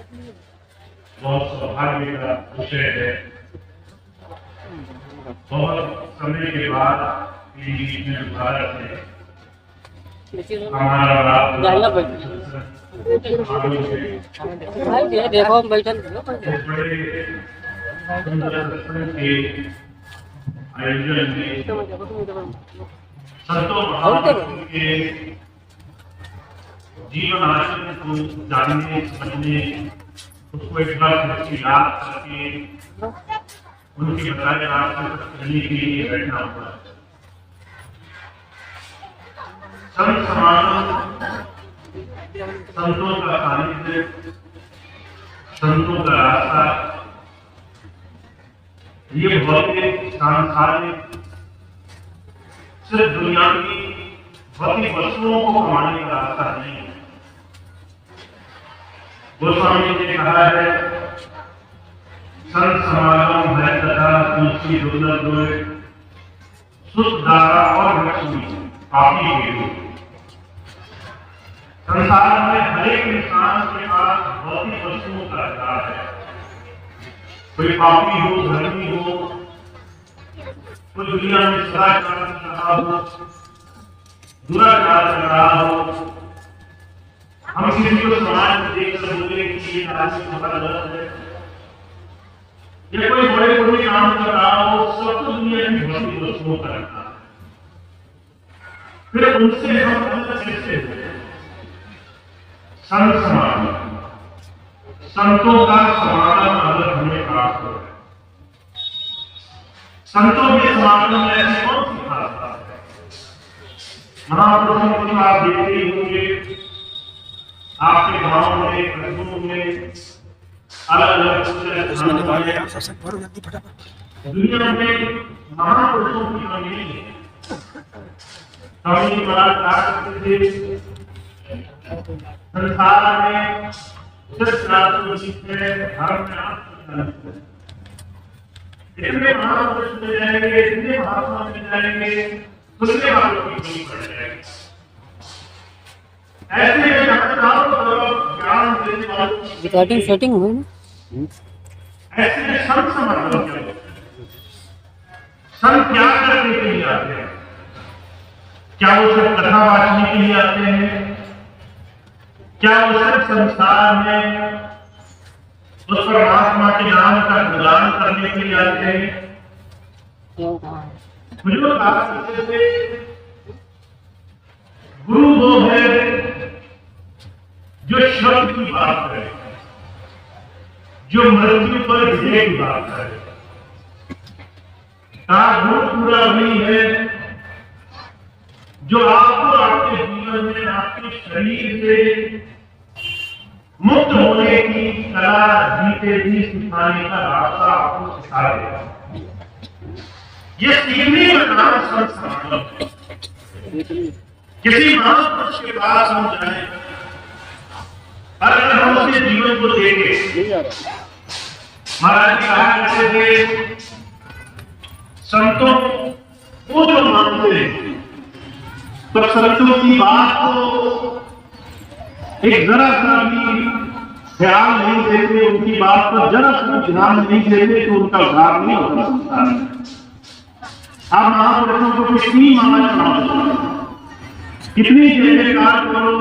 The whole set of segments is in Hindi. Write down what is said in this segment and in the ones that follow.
बहुत सौभाग्य का विषय है। बहुत समय के बाद भारत में हमारा देखो बैठल बड़े सुंदर के आयोजन में संतों महापुरुषों के जीवन आचरण को जानने समझने, उसको एक बार याद करके उनके बताए रास्ते पर चलने के लिए बैठना हुआ। संत समागम, संतों का सानिध्य, संतों का रास्ता, ये भौतिक सांसारिक सिर्फ दुनिया की भौतिक वस्तुओं को कमाने का रास्ता नहीं है। गोस्वामी जी ने कहा है, संत समागम है तथा तुलसी दुर्लभ दोए, सुख धारा और लक्ष्मी पापी के रूप। संसार में हर एक इंसान के पास भौतिक वस्तुओं का अधिकार है। कोई पापी हो, धर्मी हो, कोई दुनिया में सदाचार कर रहा हो, दुराचार कर रहा हो, हम किसी को समाज में देखकर बोले कि ये आदमी हमारा गलत है, या कोई बड़े बड़े काम कर रहा हो, सब तो दुनिया की भौतिक वस्तुओं का अधिकार है। फिर उनसे हम अलग कैसे हुए? संत समागम, संतों का समागम अगर हमें प्राप्त हो, संतों के समागम में ऐसी कौन सी खास बात है? महापुरुषों को आप देखते ही होंगे, आपके गांव में, कस्बों में, अलग अलग दुनिया में महापुरुषों की कमी नहीं है। कमी संसार में सिर्फ इतने महापुरुष मिल जाएंगे, इतने महात्मा मिल जाएंगे, सुनने वालों की कमी पड़ जाएगी। ऐसे ज्ञान देने वालों रिकॉर्डिंग सेटिंग हुई ना, ऐसे में संत समागम क्या होता है? संत क्या करने के लिए आते हैं? क्या वो सिर्फ कथा वाचने के लिए आते हैं? क्या वो सिर्फ संसार में उस परमात्मा के नाम का गुणगान करने के लिए आते हैं? मुझे बात करते थे, गुरु वो है जो शब्द की बात करे, जो मृत्यु पर विजय की बात करे। गुरु पूरा वही है जो आपको आपके जीवन में, आपके शरीर से मुक्त होने की कला जीते जी सिखाने का रास्ता आपको सिखा देगा। ये सीखने का नाम संत समागम है। किसी महापुरुष के पास हम जाए, अगर हम उसके जीवन को देखें, महाराज जी कहा करते थे, संतों को जो मानते हैं, तो संतों की बात को एक जरा सा भी ख्याल नहीं देते, उनकी बात पर जरा सा ध्यान नहीं देते, तो उनका उद्धार नहीं होता सकता। आप महापुरुषों को कितनी माला चढ़ाओ, कितनी जयकार करो,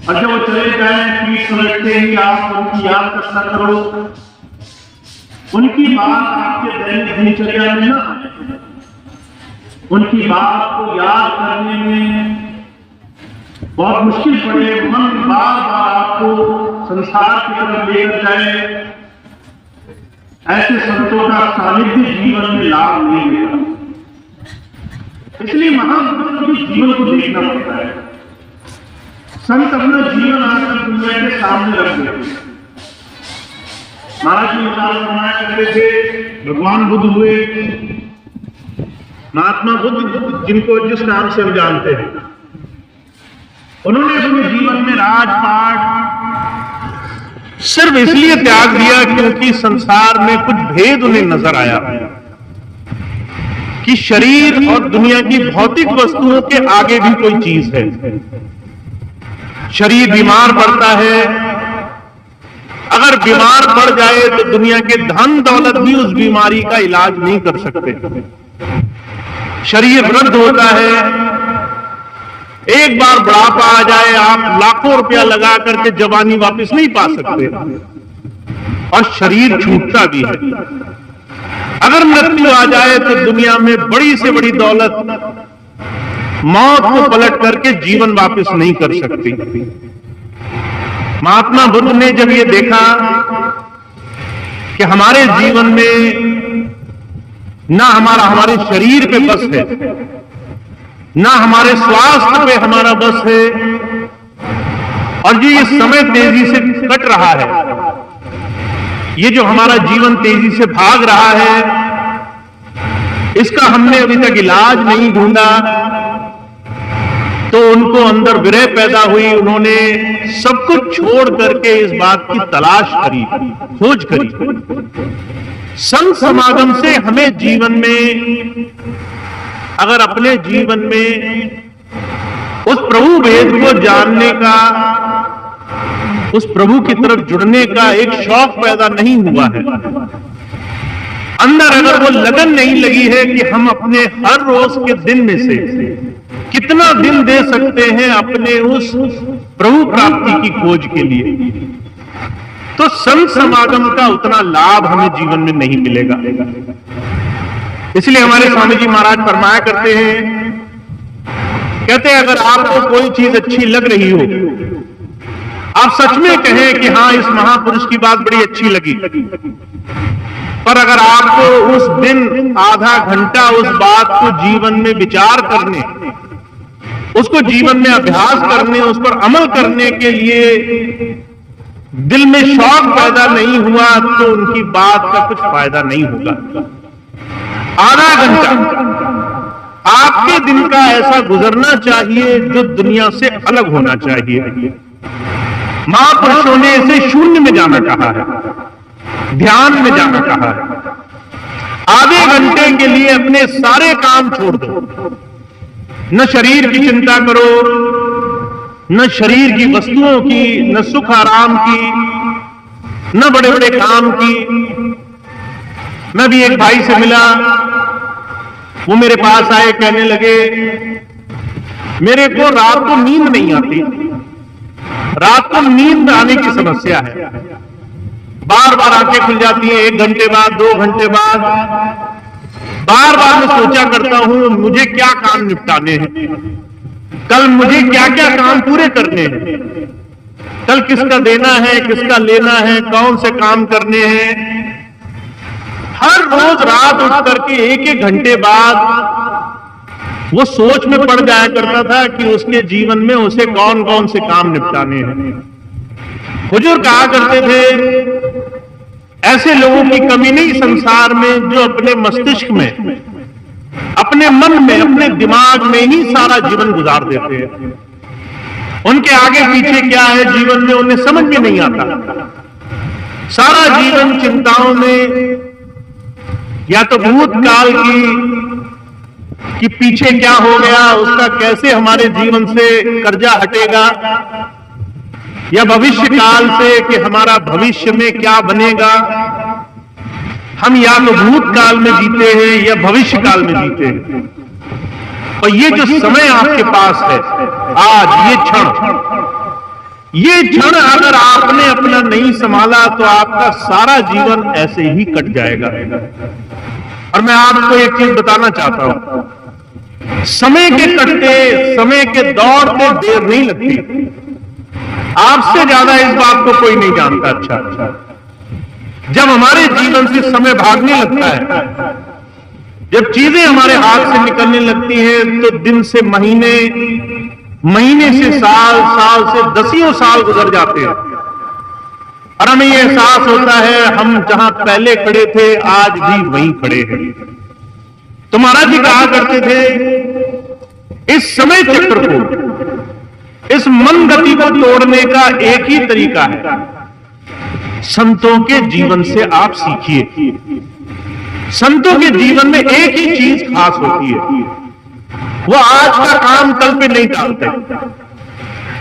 और जब वो चले जाए पीठ समझते ही आप उनकी याद करना करो, उनकी बात आपके दैनिक दिनचर्या में ना आए, उनकी बात को याद करने में बहुत मुश्किल पड़े, मन बार बार आपको संसार की तरफ लेकर जाए, ऐसे संतों का सानिध्य जीवन में लाभ नहीं मिलेगा। इसलिए महापुरुषों के जीवन को देखना पड़ता है। संत अपना जीवन आकर दुनिया के सामने रख देते। महाराज जी विचार बनाया करते थे, भगवान बुद्ध हुए, महात्मा बुद्ध जिनको जिस नाम से हम जानते हैं, उन्होंने अपने जीवन में राजपाट सिर्फ इसलिए त्याग दिया क्योंकि संसार में कुछ भेद उन्हें नजर आया कि शरीर और दुनिया की भौतिक वस्तुओं के आगे भी कोई चीज है। शरीर बीमार पड़ता है, अगर बीमार पड़ जाए तो दुनिया के धन दौलत भी उस बीमारी का इलाज नहीं कर सकते। शरीर वृद्ध होता है, एक बार बुढ़ापा आ जाए आप लाखों रुपया लगा करके जवानी वापस नहीं पा सकते, और शरीर छूटता भी है। अगर मृत्यु आ जाए तो दुनिया में बड़ी से बड़ी दौलत मौत को पलट करके जीवन वापस नहीं कर सकती। महात्मा बुद्ध ने जब ये देखा कि हमारे जीवन में ना हमारे शरीर पे बस है, ना हमारे स्वास्थ्य पे हमारा बस है, और जो ये समय तेजी से कट रहा है, ये जो हमारा जीवन तेजी से भाग रहा है, इसका हमने अभी तक इलाज नहीं ढूंढा, तो उनको अंदर विरह पैदा हुई। उन्होंने सब कुछ छोड़ करके इस बात की तलाश करी, खोज करी। संत समागम से हमें जीवन में, अगर अपने जीवन में उस प्रभु भेद को जानने का, उस प्रभु की तरफ जुड़ने का एक शौक पैदा नहीं हुआ है, अंदर अगर वो लगन नहीं लगी है कि हम अपने हर रोज के दिन में से कितना दिन दे सकते हैं अपने उस प्रभु प्राप्ति की खोज के लिए, तो संत समागम का उतना लाभ हमें जीवन में नहीं मिलेगा। इसलिए हमारे स्वामी जी महाराज फरमाया करते हैं, कहते हैं अगर आपको कोई चीज अच्छी लग रही हो, आप सच में कहें कि हाँ इस महापुरुष की बात बड़ी अच्छी लगी, पर अगर आपको उस दिन आधा घंटा उस बात को जीवन में विचार करने, उसको जीवन में अभ्यास करने, उस पर अमल करने के लिए दिल में शौक पैदा नहीं हुआ, तो उनकी बात का कुछ फायदा नहीं होगा। आधा घंटा आपके दिन का ऐसा गुजरना चाहिए जो दुनिया से अलग होना चाहिए। महापुरुषों ने इसे शून्य में जाना कहा है, ध्यान में जाना कहा है। आधे घंटे के लिए अपने सारे काम छोड़ दो, न शरीर की चिंता करो, न शरीर की वस्तुओं की, न सुख आराम की, न बड़े बड़े काम की। मैं भी एक भाई से मिला, वो मेरे पास आए, कहने लगे मेरे को रात को नींद नहीं आती, रात को नींद आने की समस्या है, बार बार आंखें खुल जाती हैं, 1 घंटे बाद, 2 घंटे बाद। बार बार मैं सोचा करता हूं मुझे क्या काम निपटाने हैं, कल मुझे क्या क्या काम पूरे करने हैं, कल किसका देना है, किसका लेना है, कौन से काम करने हैं। हर रोज रात उठ करके 1-1 घंटे बाद वो सोच में पड़ जाया करता था कि उसके जीवन में उसे कौन कौन से काम निपटाने हैं। हुजूर कहा करते थे ऐसे लोगों की कमी नहीं संसार में जो अपने मस्तिष्क में, अपने मन में, अपने दिमाग में ही सारा जीवन गुजार देते हैं। उनके आगे पीछे क्या है जीवन में उन्हें समझ में नहीं आता। सारा जीवन चिंताओं में, या तो भूतकाल कि पीछे क्या हो गया, उसका कैसे हमारे जीवन से कर्जा हटेगा, या भविष्य काल से कि हमारा भविष्य में क्या बनेगा। हम या तो भूतकाल में जीते हैं या भविष्य काल में जीते हैं। और ये जो समय आपके पास है आज, ये क्षण अगर आपने अपना नहीं संभाला तो आपका सारा जीवन ऐसे ही कट जाएगा। और मैं आपको एक चीज बताना चाहता हूं, समय के कटते, समय के दौड़ते देर नहीं लगती। आपसे ज्यादा इस बात को कोई नहीं जानता। अच्छा, जब हमारे जीवन से समय भागने लगता है, जब चीजें हमारे हाथ से निकलने लगती हैं, तो दिन से महीने, महीने से साल, साल से दसियों साल गुजर जाते हैं, और हमें यह एहसास होता है हम जहां पहले खड़े थे आज भी वहीं खड़े हैं। तो महाराज जी कहा करते थे इस समय चक्र को, इस मन गति को तोड़ने का एक ही तरीका है, संतों के जीवन से आप सीखिए। संतों के जीवन में एक ही चीज खास होती है, वो आज का काम कल पे नहीं टालते।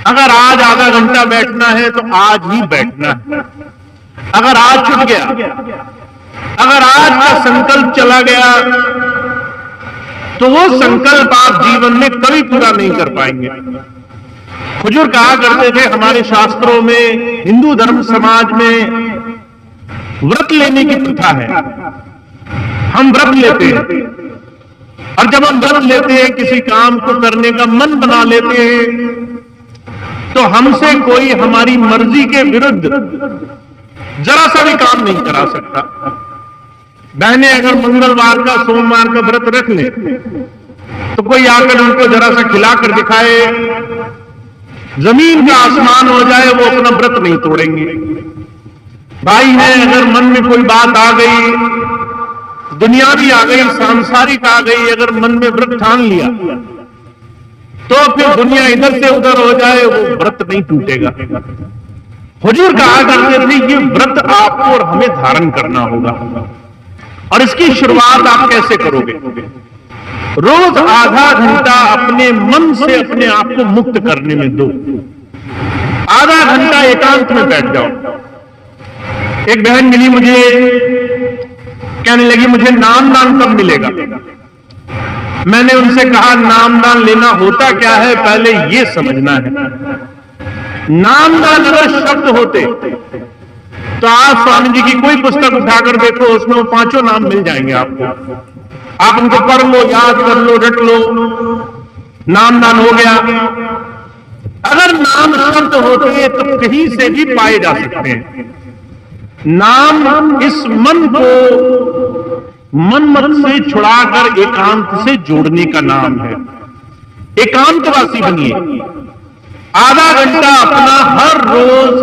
अगर आज आधा घंटा बैठना है तो आज ही बैठना है, अगर आज छूट गया, अगर आज का संकल्प चला गया, तो वो संकल्प आप जीवन में कभी पूरा नहीं कर पाएंगे। हुजूर कहा करते थे हमारे शास्त्रों में, हिंदू धर्म समाज में व्रत लेने की प्रथा है। हम व्रत लेते हैं, और जब हम व्रत लेते हैं, किसी काम को करने का मन बना लेते हैं, तो हमसे कोई हमारी मर्जी के विरुद्ध जरा सा भी काम नहीं करा सकता। बहनें अगर मंगलवार का, सोमवार का व्रत रख ले, तो कोई आकर उनको जरा सा खिलाकर दिखाए, जमीन का आसमान हो जाए, वो अपना व्रत नहीं तोड़ेंगे। भाई है, अगर मन में कोई बात आ गई, दुनियावी आ गई, सांसारिक आ गई, अगर मन में व्रत ठान लिया, तो फिर दुनिया इधर से उधर हो जाए, वो व्रत नहीं टूटेगा। हुजूर कहा करते थे ये व्रत आपको और हमें धारण करना होगा, और इसकी शुरुआत आप कैसे करोगे? रोज आधा घंटा अपने मन से अपने आप को मुक्त करने में दो। आधा घंटा एकांत में बैठ जाओ। एक बहन मिली मुझे, कहने लगी मुझे नामदान कब मिलेगा? मैंने उनसे कहा नामदान लेना होता क्या है, पहले ये समझना है। नामदान अगर शब्द होते तो आप स्वामी जी की कोई पुस्तक उठाकर देखो, उसमें वो 5 नाम मिल जाएंगे आपको। आप उनको पढ़ लो, याद कर लो, रट लो, नामदान हो गया। अगर नाम शब्द होते तो कहीं से भी पाए जा सकते हैं। नाम इस मन को मनमत से छुड़ाकर एकांत से जोड़ने का नाम है। एकांतवासी बनिए। आधा घंटा अपना हर रोज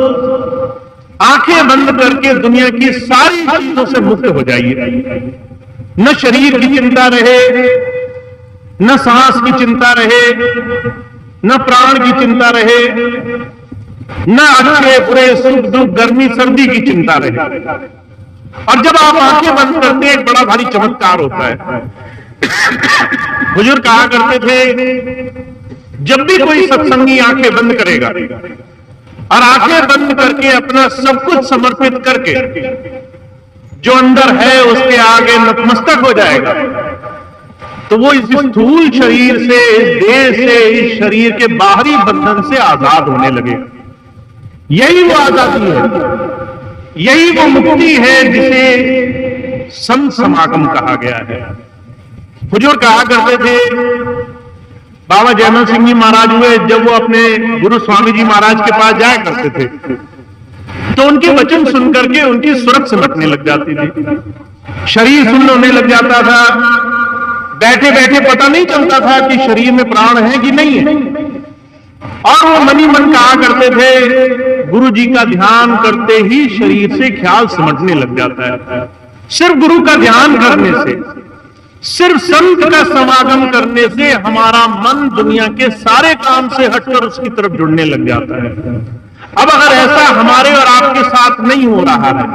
आंखें बंद करके दुनिया की सारी चीजों से मुक्त हो जाइए। न शरीर की चिंता रहे, न सांस की चिंता रहे, न प्राण की चिंता रहे, न अच्छे बुरे सुख दुख गर्मी सर्दी की चिंता रहे। और जब आप आंखें बंद करते हैं, एक बड़ा भारी चमत्कार होता है। हुजूर कहा करते थे जब भी कोई सत्संगी आंखें बंद करेगा और आंखें बंद करके अपना सब कुछ समर्पित करके जो अंदर है उसके आगे नतमस्तक हो जाएगा, तो वो इस स्थूल शरीर से, इस देह से, इस शरीर के बाहरी बंधन से आजाद होने लगे। यही वो आजादी है, यही वो मुक्ति है जिसे संत समागम कहा गया है। हुजूर कहा करते थे, बाबा जयमल सिंह जी महाराज हुए, जब वो अपने गुरु स्वामी जी महाराज के पास जाया करते थे, तो उनके वचन सुनकर के उनकी सुरत सिमटने लग जाती थी, शरीर सुन्न होने लग जाता था। बैठे बैठे पता नहीं चलता था कि शरीर में प्राण है कि नहीं है। और वो मनी मन कहा करते थे, गुरु जी का ध्यान करते ही शरीर से ख्याल सिमटने लग जाता है। सिर्फ गुरु का ध्यान करने से, सिर्फ संत का समागम करने से हमारा मन दुनिया के सारे काम से हटकर उसकी तरफ जुड़ने लग जाता है। अब अगर ऐसा हमारे और आपके साथ नहीं हो रहा है,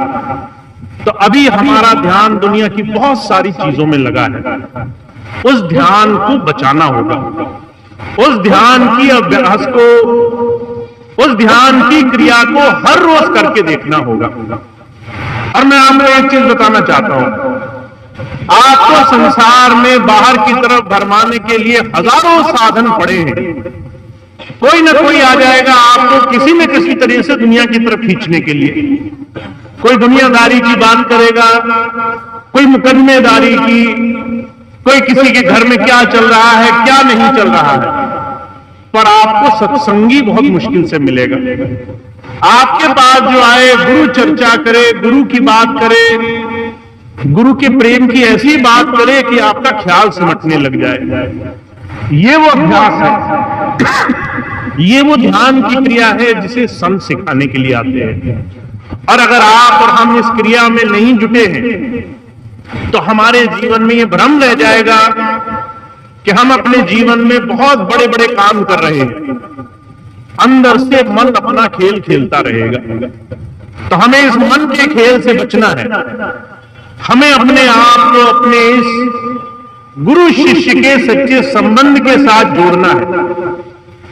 तो अभी हमारा ध्यान दुनिया की बहुत सारी चीजों में लगा है। उस ध्यान को बचाना होगा, उस ध्यान की अभ्यास को, उस ध्यान की क्रिया को हर रोज करके देखना होगा। और मैं आपको एक चीज बताना चाहता हूं, आपको संसार में बाहर की तरफ भरमाने के लिए हजारों साधन पड़े हैं। कोई ना कोई आ जाएगा आपको किसी न किसी तरीके से दुनिया की तरफ खींचने के लिए। कोई दुनियादारी की बात करेगा, कोई मुकदमेदारी की, कोई किसी के घर में क्या चल रहा है, क्या नहीं चल रहा है। पर आपको सत्संगी बहुत मुश्किल से मिलेगा। आपके पास जो आए, गुरु चर्चा करे, गुरु की बात करे, गुरु के प्रेम की ऐसी बात करे कि आपका ख्याल सिमटने लग जाए। ये वो अभ्यास है, ये वो ध्यान की क्रिया है जिसे संत सिखाने के लिए आते हैं। और अगर आप और हम इस क्रिया में नहीं जुटे हैं, तो हमारे जीवन में ये भ्रम रह जाएगा कि हम अपने जीवन में बहुत बड़े बड़े काम कर रहे हैं, अंदर से मन अपना खेल खेलता रहेगा। तो हमें इस मन के खेल से बचना है। हमें अपने आप को अपने इस गुरु शिष्य के सच्चे संबंध के साथ जोड़ना है।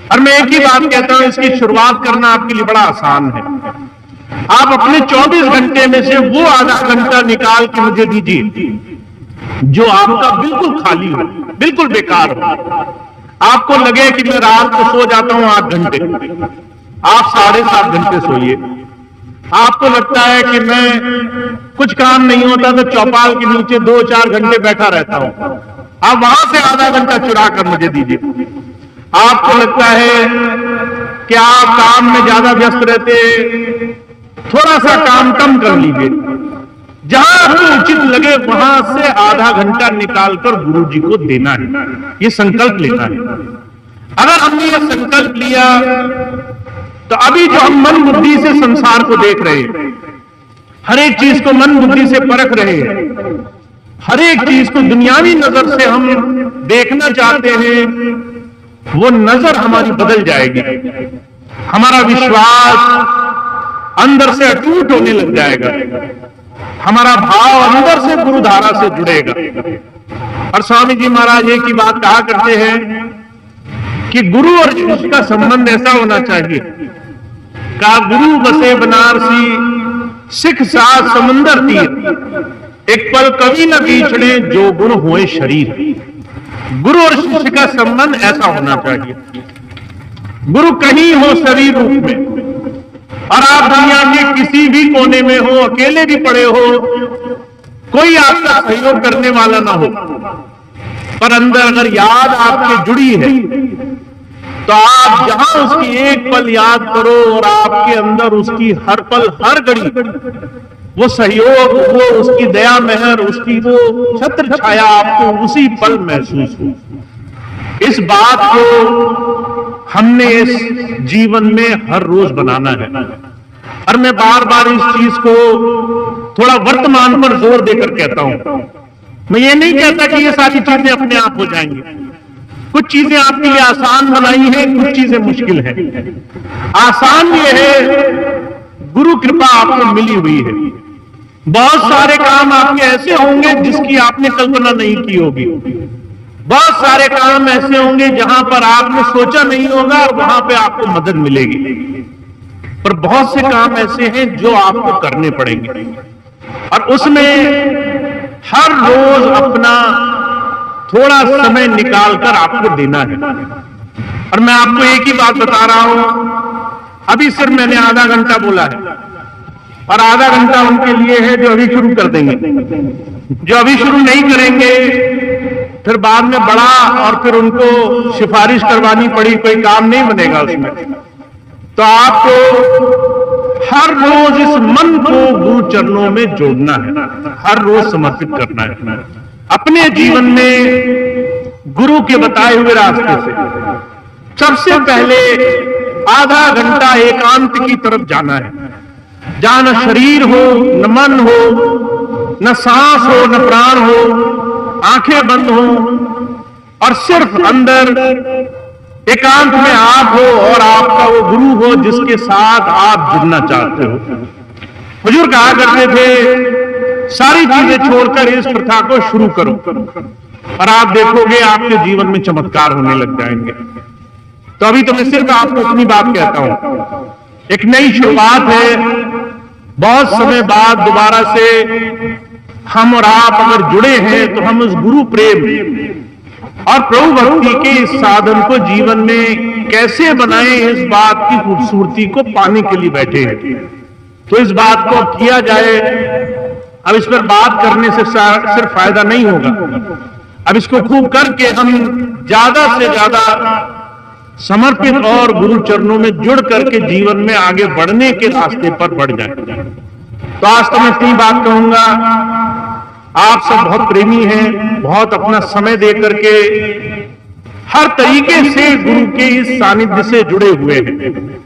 और मैं एक ही बात कहता हूं, इसकी शुरुआत करना आपके लिए बड़ा आसान है। आप अपने 24 घंटे में से वो आधा घंटा निकाल के मुझे दीजिए जो आपका बिल्कुल खाली हो, बिल्कुल बेकार हो। आपको लगे कि मैं रात को सो जाता हूं 8 घंटे, आप 7.5 घंटे सोइए। आपको लगता है कि मैं कुछ काम नहीं होता तो चौपाल के नीचे 2-4 घंटे बैठा रहता हूं, आप वहां से आधा घंटा चुरा कर मुझे दीजिए। आपको लगता है कि आप काम में ज्यादा व्यस्त रहते, थोड़ा सा काम कम कर लीजिए। जहां आपको उचित लगे वहां से आधा घंटा निकालकर गुरु जी को देना है, ये संकल्प लेना है। अगर हमने ये संकल्प लिया तो अभी जो हम मन बुद्धि से संसार को देख रहे हैं, हर एक चीज को मन बुद्धि से परख रहे हैं, हर एक चीज को दुनियावी नजर से हम देखना चाहते हैं, वो नजर हमारी बदल जाएगी। हमारा विश्वास अंदर से अटूट होने लग जाएगा, हमारा भाव अंदर से गुरु धारा से जुड़ेगा। और स्वामी जी महाराज एक ही बात कहा करते हैं कि गुरु और शिष्य का संबंध ऐसा होना चाहिए, का गुरु बसे बनारसी सिख साथ समुंदर तीर, एक पल कभी न बिछड़े जो गुण हुए शरीर। गुरु और शिष्य का संबंध ऐसा होना चाहिए। गुरु कहीं हो शरीर रूप में, और आप दुनिया के किसी भी कोने में हो, अकेले भी पड़े हो, कोई आपका सहयोग करने वाला ना हो, पर अंदर अगर याद आपके जुड़ी है तो आप जहां उसकी एक पल याद करो और आपके अंदर उसकी हर पल हर घड़ी वो सहयोग, वो उसकी दया मेहर, उसकी वो छत्र छाया आपको उसी पल महसूस हो। इस बात को हमने इस जीवन में हर रोज बनाना है। और मैं बार बार इस चीज को थोड़ा वर्तमान पर जोर देकर कहता हूं। मैं ये नहीं कहता कि ये सारी चीजें अपने आप हो जाएंगी। कुछ चीजें आपके लिए आसान बनाई हैं, कुछ चीजें मुश्किल हैं। आसान ये है गुरु कृपा आपको मिली हुई है। बहुत सारे काम आपके ऐसे होंगे जिसकी आपने कल्पना नहीं की होगी। बहुत सारे काम ऐसे होंगे जहां पर आपने सोचा नहीं होगा और वहां पे आपको मदद मिलेगी। पर बहुत से काम ऐसे हैं जो आपको करने पड़ेंगे, और उसमें हर रोज अपना थोड़ा समय निकालकर आपको देना है। और मैं आपको एक ही बात बता रहा हूं, अभी सिर्फ मैंने आधा घंटा बोला है, और आधा घंटा उनके लिए है जो अभी शुरू कर देंगे। जो अभी शुरू नहीं करेंगे फिर बाद में बड़ा और फिर उनको सिफारिश करवानी पड़ी, कोई काम नहीं बनेगा उसमें। तो आपको हर रोज इस मन को गुरु चरणों में जोड़ना है, हर रोज समर्पित करना है अपने जीवन में गुरु के बताए हुए रास्ते से। सबसे पहले आधा घंटा एकांत की तरफ जाना है, जहां न शरीर हो, न मन हो, न सांस हो, न प्राण हो, आंखें बंद हो, और सिर्फ अंदर एकांत में आप हो और आपका वो गुरु हो जिसके साथ आप जुड़ना चाहते हो। हुजूर कहा करते थे सारी चीजें छोड़कर इस प्रथा को शुरू करो, और आप देखोगे आपके जीवन में चमत्कार होने लग जाएंगे। तो अभी तो मैं सिर्फ आपको अपनी बात कहता हूं, एक नई शुरुआत है। बहुत समय बाद दोबारा से हम और आप अगर जुड़े हैं तो हम उस गुरु प्रेम और प्रभु भक्ति के इस साधन को जीवन में कैसे बनाएं, इस बात की खूबसूरती को पाने के लिए बैठे हैं। तो इस बात को किया जाए। अब इस पर बात करने से सिर्फ फायदा नहीं होगा, अब इसको खूब करके हम ज्यादा से ज्यादा समर्पित और गुरु चरणों में जुड़ करके जीवन में आगे बढ़ने के रास्ते पर बढ़ जाए। तो आज तो मैं इतनी बात कहूंगा, आप सब बहुत प्रेमी हैं, बहुत अपना समय दे करके हर तरीके से गुरु के इस सानिध्य से जुड़े हुए हैं।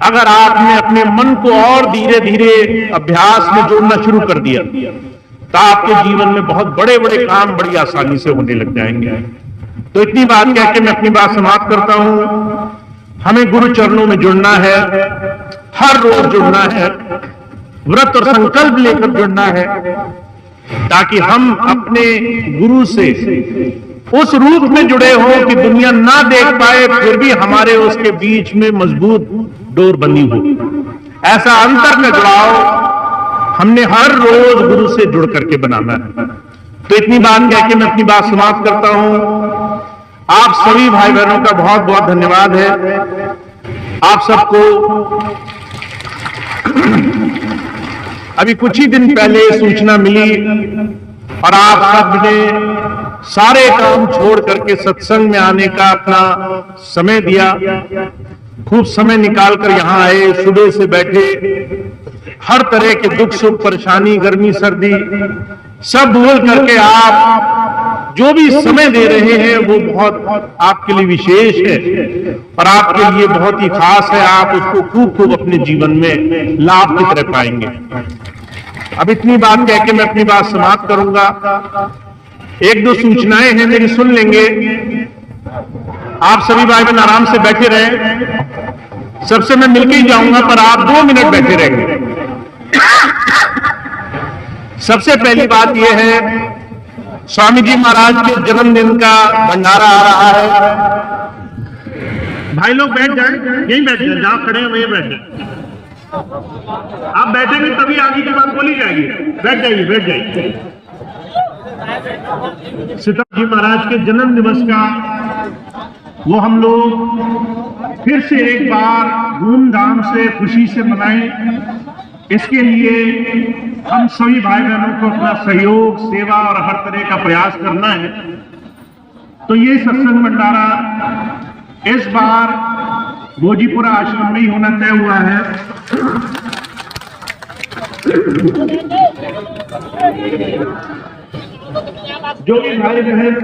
अगर आपने अपने मन को और धीरे धीरे अभ्यास में जोड़ना शुरू कर दिया तो आपके जीवन में बहुत बड़े बड़े काम बड़ी आसानी से होने लग जाएंगे। तो इतनी बात कह के मैं अपनी बात समाप्त करता हूं। हमें गुरु चरणों में जुड़ना है, हर रोज जुड़ना है, व्रत और संकल्प लेकर जुड़ना है, ताकि हम अपने गुरु से उस रूप में जुड़े हो कि दुनिया ना देख पाए, फिर भी हमारे उसके बीच में मजबूत डोर बनी हो। ऐसा अंतर का जुड़ाव हमने हर रोज गुरु से जुड़ करके बनाना है। तो इतनी बात कह के मैं अपनी बात समाप्त करता हूं। आप सभी भाई बहनों का बहुत बहुत धन्यवाद है। आप सबको अभी कुछ ही दिन पहले सूचना मिली और आप सब ने सारे काम छोड़ करके सत्संग में आने का अपना समय दिया, खूब समय निकाल कर यहां आए, सुबह से बैठे, हर तरह के दुख सुख परेशानी गर्मी सर्दी सब भूल करके आप जो भी समय दे रहे हैं वो बहुत आपके लिए विशेष है और आपके लिए बहुत ही खास है। आप उसको खूब खूब अपने जीवन में लाभ की तरह पाएंगे। अब इतनी बात कह के मैं अपनी बात समाप्त करूंगा। एक दो सूचनाएं हैं मेरी, सुन लेंगे। आप सभी भाई बहन आराम से बैठे रहे। सबसे मैं मिलके ही जाऊंगा पर आप 2 मिनट बैठे रहेंगे। सबसे पहली बात यह है, स्वामी जी महाराज के जन्मदिन का भंडारा आ रहा है। भाई लोग बैठ जाए, यहीं बैठ जाए, जहां खड़े हैं वहीं बैठ जाए। आप बैठेंगे तभी आगे की बात बोली जाएगी। बैठ जाइए, बैठ जाइए। सीताराम जी महाराज के जन्म दिवस का वो हम लोग फिर से एक बार धूमधाम से खुशी से मनाएं। इसके लिए हम सभी भाई बहनों को अपना सहयोग, सेवा और हर तरह का प्रयास करना है। तो ये सत्संग भंडारा इस बार भोजीपुरा आश्रम में ही होना तय हुआ है। जो भी भाई बहन